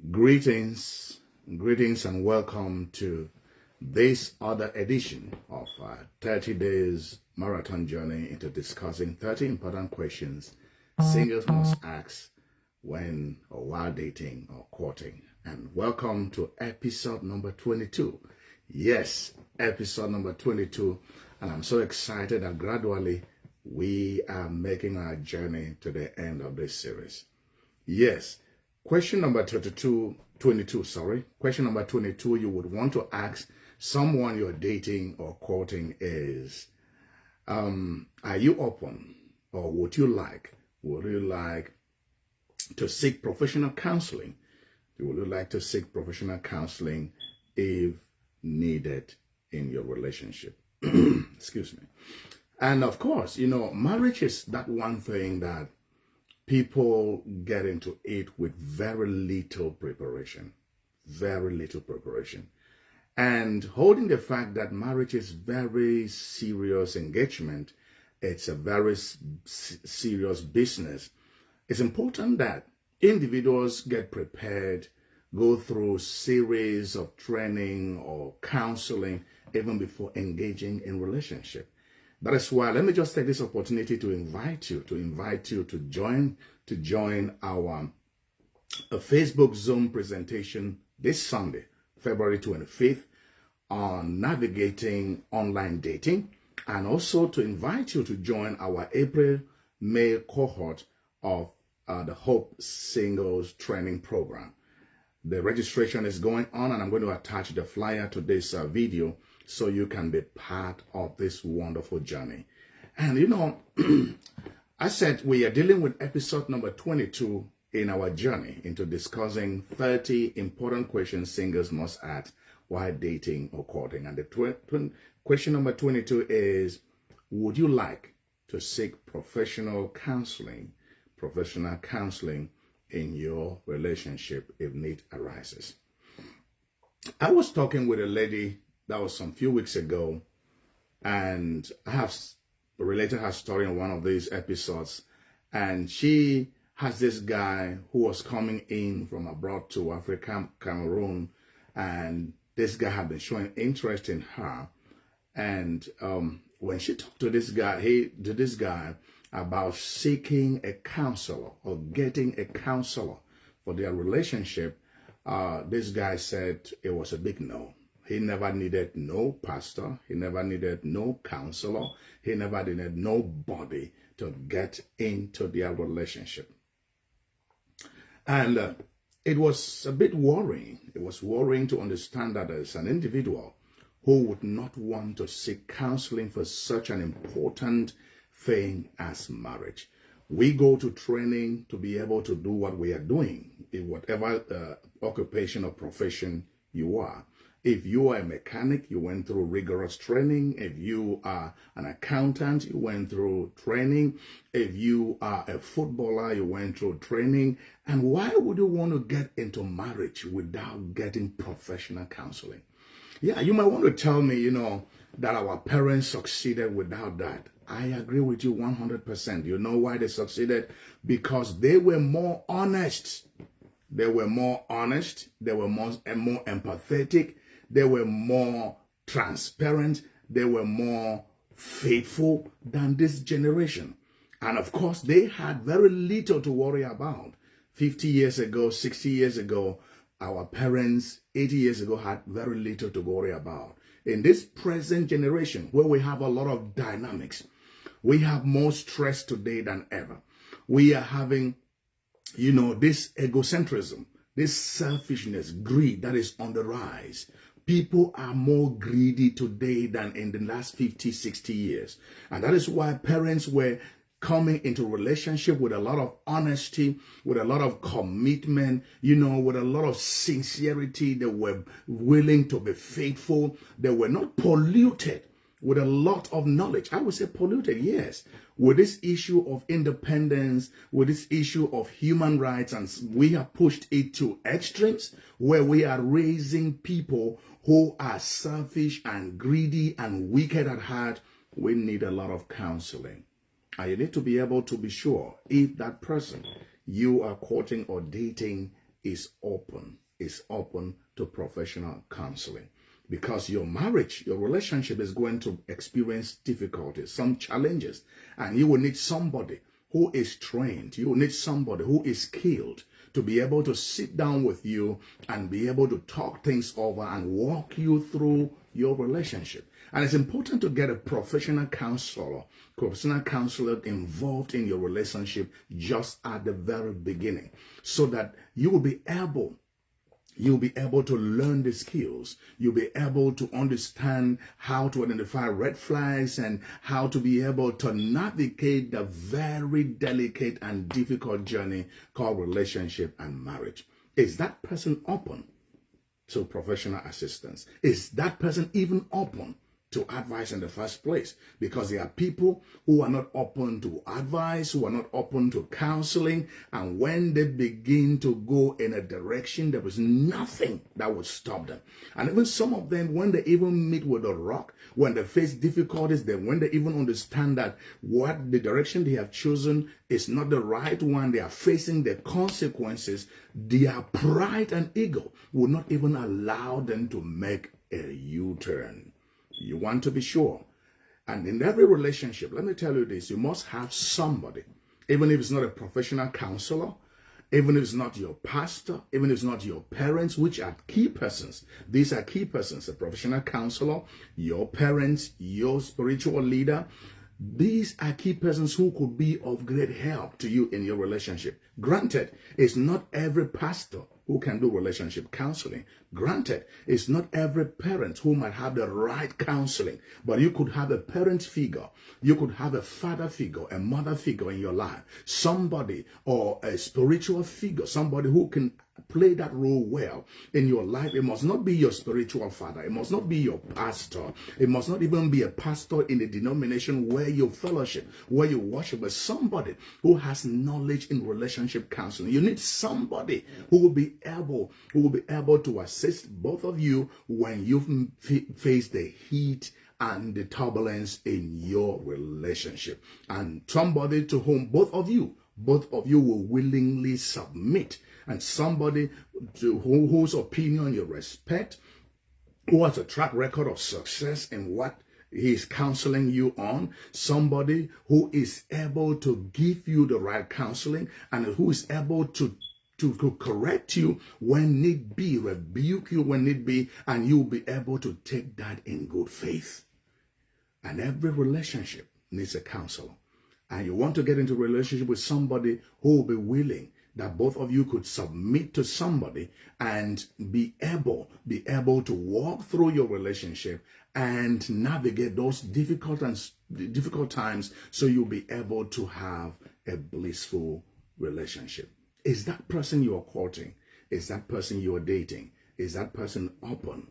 Greetings and welcome to this other edition of 30 Days Marathon Journey into discussing 30 important questions singles must ask when or while dating or courting. And welcome to episode number 22. Yes, episode number 22. And I'm so excited that gradually we are making our journey to the end of this series. Yes. Question number 22, question number 22 you would want to ask someone you're dating or courting is, are you open or would you like to seek professional counseling? Would you like to seek professional counseling if needed in your relationship? Excuse me. And of course, marriage is that one thing that people get into it with very little preparation. And holding the fact that marriage is very serious engagement, it's a very serious business, it's important that individuals get prepared, go through series of training or counseling even before engaging in relationship. That is why let me just take this opportunity to invite you to join our Facebook Zoom presentation this Sunday, February 25th, on navigating online dating, and also to invite you to join our April-May cohort of the Hope Singles Training Program. The registration is going on, and I'm going to attach the flyer to this video so you can be part of this wonderful journey. And I said we are dealing with episode number 22 in our journey into discussing 30 important questions singles must ask while dating or courting. And the question number 22 is, would you like to seek professional counseling in your relationship if need arises? I was talking with a lady that was some few weeks ago, and I have related her story in one of these episodes. And she has this guy who was coming in from abroad to Africa, Cameroon, and this guy had been showing interest in her. And when she talked to this guy, about seeking a counselor or getting a counselor for their relationship, this guy said it was a big no. He never needed no pastor. He never needed no counselor. He never needed nobody to get into their relationship. And it was a bit worrying. It was worrying to understand that as an individual who would not want to seek counseling for such an important thing as marriage. We go to training to be able to do what we are doing in whatever occupation or profession you are. If you are a mechanic, you went through rigorous training. If you are an accountant, you went through training. If you are a footballer, you went through training. And why would you want to get into marriage without getting professional counseling? Yeah, you might want to tell me, that our parents succeeded without that. I agree with you 100%. You know why they succeeded? Because they were more honest. They were more honest. They were more empathetic. They were more transparent. They were more faithful than this generation. And of course, they had very little to worry about. 50 years ago, 60 years ago, our parents 80 years ago had very little to worry about. In this present generation, where we have a lot of dynamics, we have more stress today than ever. We are having, this egocentrism, this selfishness, greed that is on the rise. People are more greedy today than in the last 50, 60 years. And that is why parents were coming into relationship with a lot of honesty, with a lot of commitment, with a lot of sincerity. They were willing to be faithful. They were not polluted with a lot of knowledge. I would say polluted, yes, with this issue of independence, with this issue of human rights. And we have pushed it to extremes where we are raising people who are selfish and greedy and wicked at heart. We need a lot of counseling. And you need to be able to be sure if that person you are courting or dating is open to professional counseling. Because your marriage, your relationship is going to experience difficulties, some challenges, and you will need somebody who is trained. You will need somebody who is skilled to be able to sit down with you and be able to talk things over and walk you through your relationship. And it's important to get a professional counselor involved in your relationship just at the very beginning, so that you will be able to learn the skills. You'll be able to understand how to identify red flags and how to be able to navigate the very delicate and difficult journey called relationship and marriage. Is that person open to professional assistance? Is that person even open to advice in the first place? Because there are people who are not open to advice, who are not open to counseling, and when they begin to go in a direction, there is nothing that would stop them. And even some of them, when they even meet with a rock, when they face difficulties, then when they even understand that what the direction they have chosen is not the right one, they are facing the consequences, their pride and ego will not even allow them to make a U-turn. You want to be sure. And in every relationship, let me tell you this, you must have somebody, even if it's not a professional counselor, even if it's not your pastor, even if it's not your parents, which are key persons. These are key persons, a professional counselor, your parents, your spiritual leader. These are key persons who could be of great help to you in your relationship. Granted, it's not every pastor who can do relationship counseling. Granted, it's not every parent who might have the right counseling, but you could have a parent figure, you could have a father figure, a mother figure in your life, somebody or a spiritual figure, somebody who can play that role well in your life. It must not be your spiritual father. It must not be your pastor. It must not even be a pastor in the denomination where you fellowship, where you worship, but somebody who has knowledge in relationship counseling. You need somebody who will be able to assist both of you when you face the heat and the turbulence in your relationship, and somebody to whom both of you will willingly submit, and somebody to whose opinion you respect, who has a track record of success in what he's counseling you on, somebody who is able to give you the right counseling and who is able to correct you when need be, rebuke you when need be, and you'll be able to take that in good faith. And every relationship needs a counselor. And you want to get into a relationship with somebody who will be willing, that both of you could submit to somebody and be able to walk through your relationship and navigate those difficult times, so you'll be able to have a blissful relationship. Is that person you are courting? Is that person you are dating? Is that person open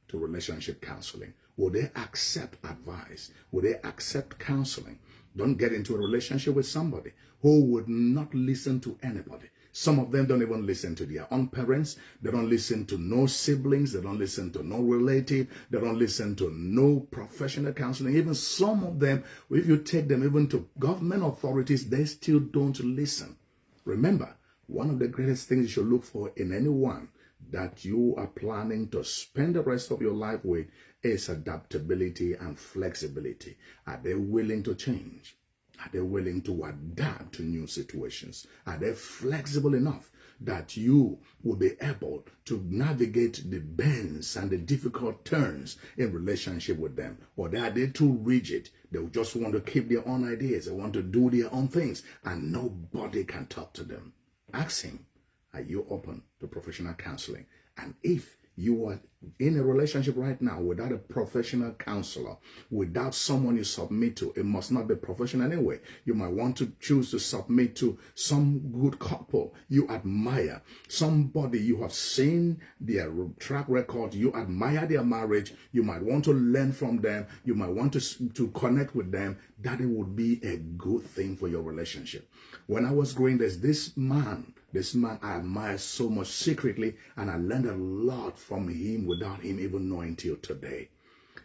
to relationship counseling? Will they accept advice? Will they accept counseling? Don't get into a relationship with somebody who would not listen to anybody. Some of them don't even listen to their own parents. They don't listen to no siblings. They don't listen to no relative. They don't listen to no professional counseling. Even some of them, if you take them even to government authorities, they still don't listen. Remember, one of the greatest things you should look for in anyone that you are planning to spend the rest of your life with is adaptability and flexibility. Are they willing to change? Are they willing to adapt to new situations? Are they flexible enough that you will be able to navigate the bends and the difficult turns in relationship with them? Or are they too rigid? They just want to keep their own ideas. They want to do their own things, and nobody can talk to them. Ask him, are you open to professional counseling? And if you are in a relationship right now without a professional counselor, without someone you submit to, it must not be professional anyway. You might want to choose to submit to some good couple you admire, somebody you have seen their track record, you admire their marriage, you might want to learn from them, you might want to connect with them. That it would be a good thing for your relationship. When I was growing, there's this man I admire so much secretly, and I learned a lot from him without him even knowing till today.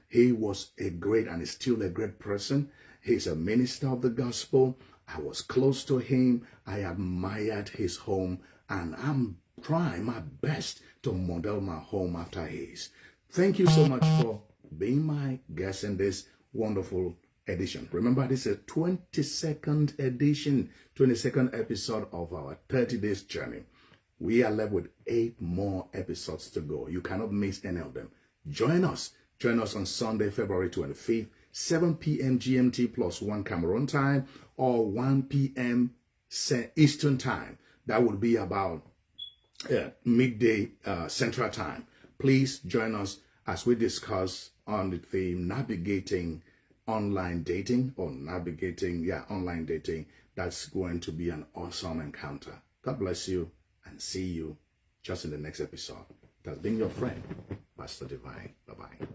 He was a great and is still a great person. He's a minister of the gospel. I was close to him. I admired his home. and I'm trying my best to model my home after his. Thank you so much for being my guest in this wonderful edition. Remember, this is a 22nd edition, 22nd episode of our 30 days journey. We are left with 8 more episodes to go. You cannot miss any of them. Join us. Join us on Sunday, February 25th, 7 p.m. GMT plus 1 Cameroon time, or 1 p.m. Eastern time. That will be about midday Central time. Please join us as we discuss on the theme navigating online dating online dating. That's going to be an awesome encounter. God bless you and see you just in the next episode. It has been your friend, Pastor Divine. Bye-bye.